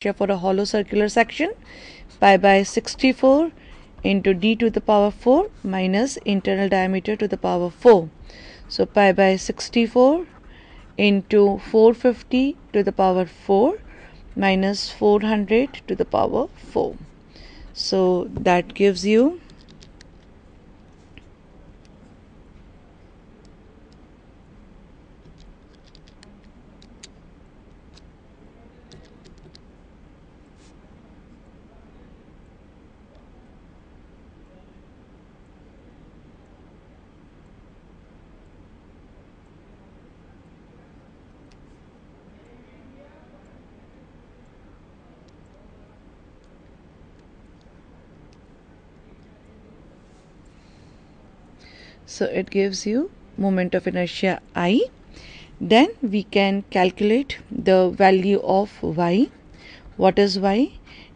for a hollow circular section, pi by 64 into d to the power 4 minus internal diameter to the power 4. So pi by 64 into 450 to the power 4 minus 400 to the power 4. So that gives you moment of inertia I. Then we can calculate the value of y. What is y?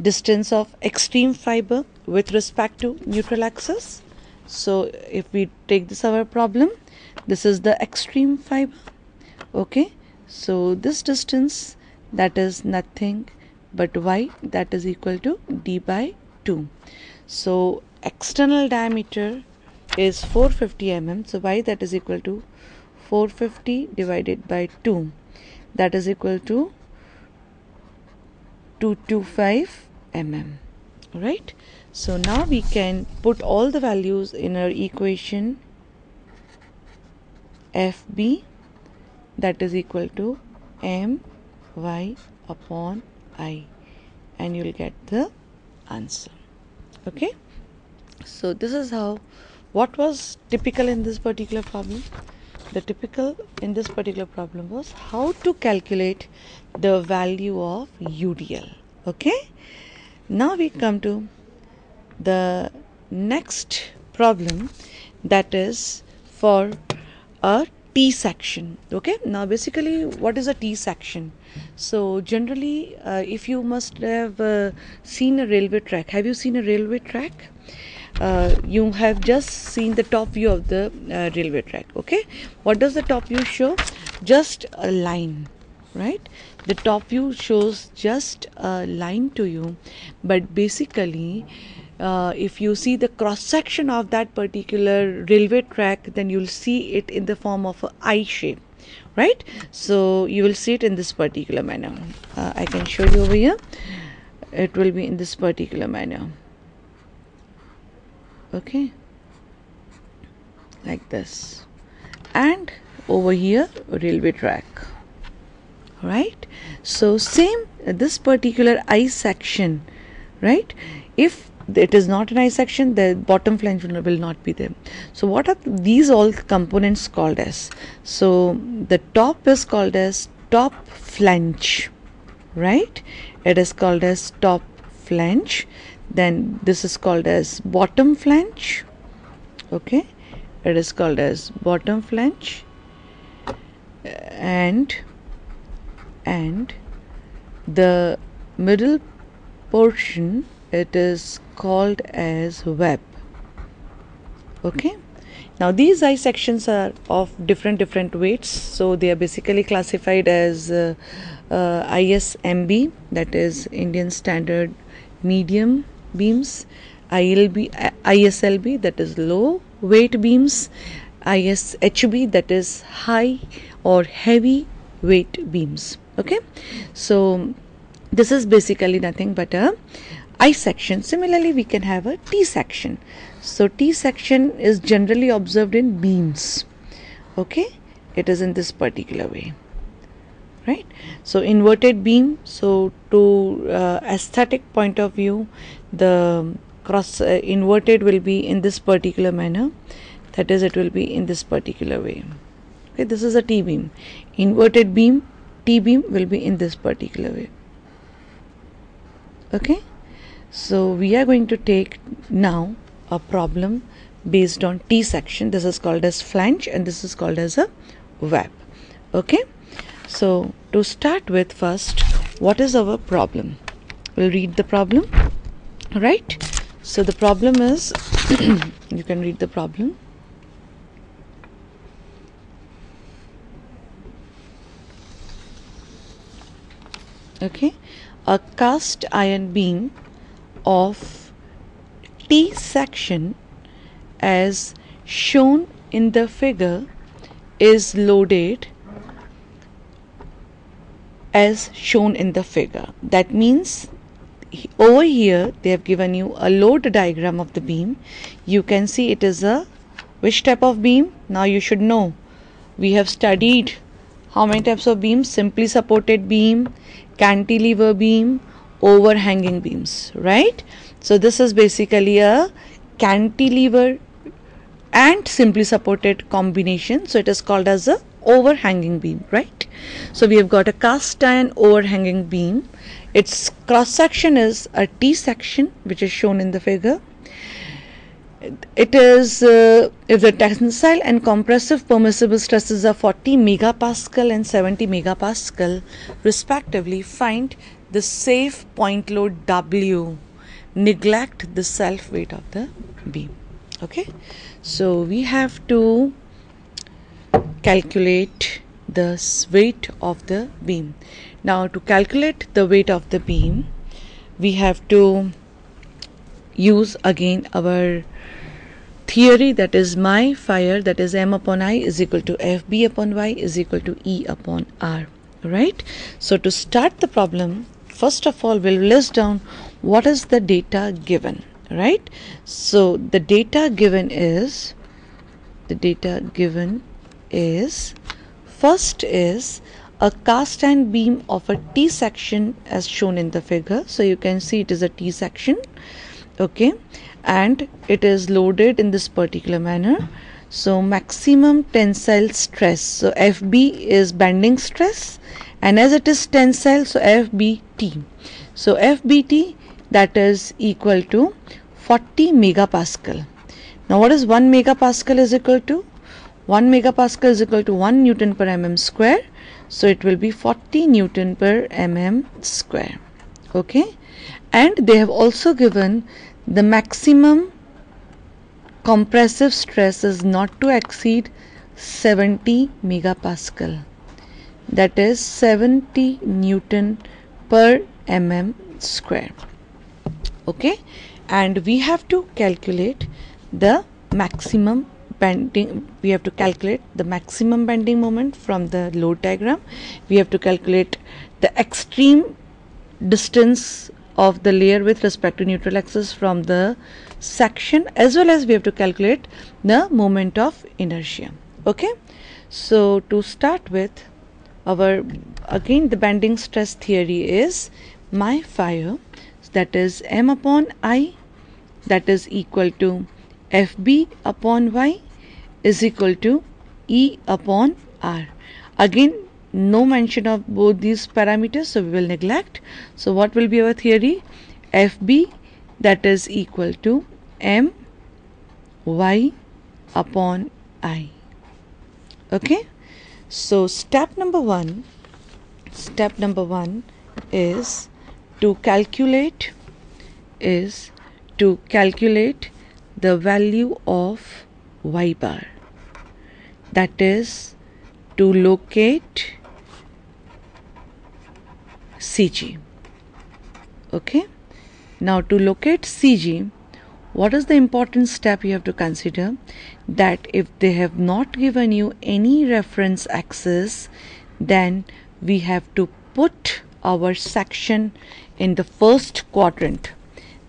Distance of extreme fiber with respect to neutral axis. So if we take this our problem, this is the extreme fiber. Okay, so this distance, that is nothing but y, that is equal to d by 2. So external diameter is 450 mm, so y that is equal to 450 divided by 2, that is equal to 225 mm. Right, so now we can put all the values in our equation. FB that is equal to my upon I, and you will get the answer. Okay, so this is how, what was typical in this particular problem. The typical in this particular problem was how to calculate the value of UDL. Okay, now we come to the next problem, that is for a T section. Okay, now basically what is a T section? So generally if you must have seen a railway track. Have you seen a railway track? You have just seen the top view of the railway track. Okay, what does the top view show? Just a line, right? The top view shows just a line to you, but basically if you see the cross section of that particular railway track, then you'll see it in the form of a I shape, right? So you will see it in this particular manner. I can show you over here. It will be in this particular manner. Okay, like this, and over here railway track, right? So same this particular I section, right? If it is not an I section, the bottom flange will not be there. So what are these all components called as? So the top is called as top flange, right? It is called as top flange. Then this is called as bottom flange. Okay, it is called as bottom flange, and the middle portion, it is called as web. Okay, now these I sections are of different weights, so they are basically classified as ISMB, that is Indian Standard Medium beams, ISLB, that is low weight beams, ISHB, that is high or heavy weight beams. Okay, so this is basically nothing but a I section. Similarly, we can have a T section. So T section is generally observed in beams. Okay, it is in this particular way, right? So inverted beam, so to aesthetic point of view, the cross inverted will be in this particular manner, that is, it will be in this particular way. Okay, this is a T beam. Inverted beam, T beam will be in this particular way. Okay, so we are going to take now a problem based on T section. This is called as flange and this is called as a web. Okay, so to start with, first, what is our problem? We'll read the problem, right? So the problem is you can read the problem. Okay, a cast iron beam of T section as shown in the figure is loaded as shown in the figure. That means over here they have given you a load diagram of the beam. You can see it is a which type of beam? Now you should know. We have studied how many types of beams? Simply supported beam, cantilever beam, overhanging beams, right? So this is basically a cantilever and simply supported combination, so it is called as a overhanging beam, right? So we have got a cast iron overhanging beam. Its cross section is a T section, which is shown in the figure. It is if the tensile and compressive permissible stresses are 40 megapascal and 70 megapascal respectively, find the safe point load W. Neglect the self weight of the beam. Okay, so we have to calculate the weight of the beam. Now to calculate the weight of the beam, we have to use again our theory, that is my fire, that is M upon I is equal to FB upon Y is equal to E upon R, right? So to start the problem, first of all we'll list down what is the data given, right? So the data given is first is a cast iron beam of a T section as shown in the figure. So you can see it is a T section, okay, and it is loaded in this particular manner. So maximum tensile stress, so FB is bending stress, and as it is tensile, so FBT. So FBT, that is equal to 40 megapascal. Now what is 1 megapascal is equal to? 1 megapascal is equal to 1 Newton per mm square. So it will be 40 Newton per mm square. Okay, and they have also given the maximum compressive stress is not to exceed 70 megapascal. That is 70 Newton per mm square. Okay, and we have to calculate the maximum bending. We have to calculate the maximum bending moment from the load diagram. We have to calculate the extreme distance of the layer with respect to neutral axis from the section, as well as we have to calculate the moment of inertia. Okay, so to start with, our again the bending stress theory is my fire, that is M upon I, that is equal to FB upon Y is equal to E upon R. Again no mention of both these parameters, so we will neglect. So what will be our theory? FB, that is equal to M Y upon I. Okay, so step number one is to calculate the value of Y bar, that is to locate CG. Okay, now to locate CG, what is the important step you have to consider? That if they have not given you any reference axis, then we have to put our section in the first quadrant,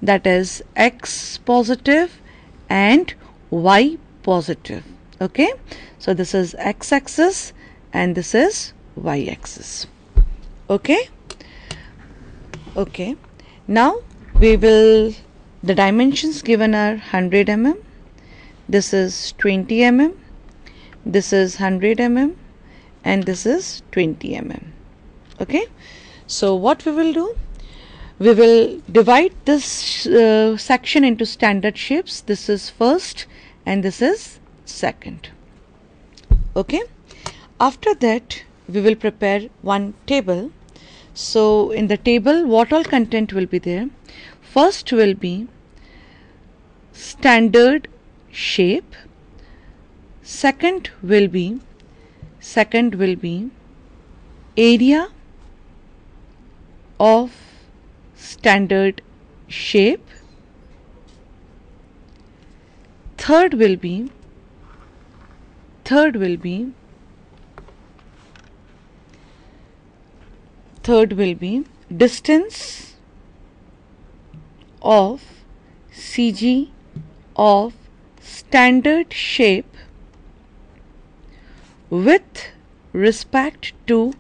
that is X positive and Y positive. Okay, so this is X axis and this is Y axis. Okay, now we will, the dimensions given are 100 mm, this is 20 mm, this is 100 mm, and this is 20 mm. Okay, so what we will do, we will divide this section into standard shapes. This is first and this is second. Okay, after that we will prepare one table. So in the table, what all content will be there? First will be standard shape, second will be area of standard shape. Third will be distance of CG of standard shape with respect to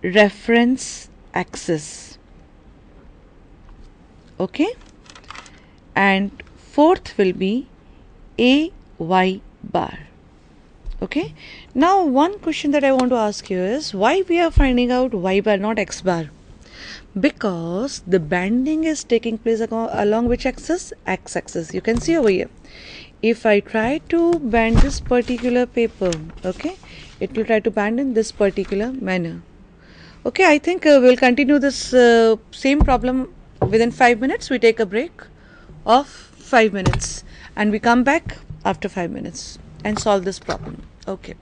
reference axis. Okay, and fourth will be AY bar. Okay, now one question that I want to ask you is why we are finding out Y bar, not X bar? Because the bending is taking place along which axis? X axis. You can see over here. If I try to bend this particular paper, okay, it will try to bend in this particular manner. Okay, I think we'll continue this same problem within 5 minutes. We take a break of 5 minutes and we come back after 5 minutes and solve this problem. Okay.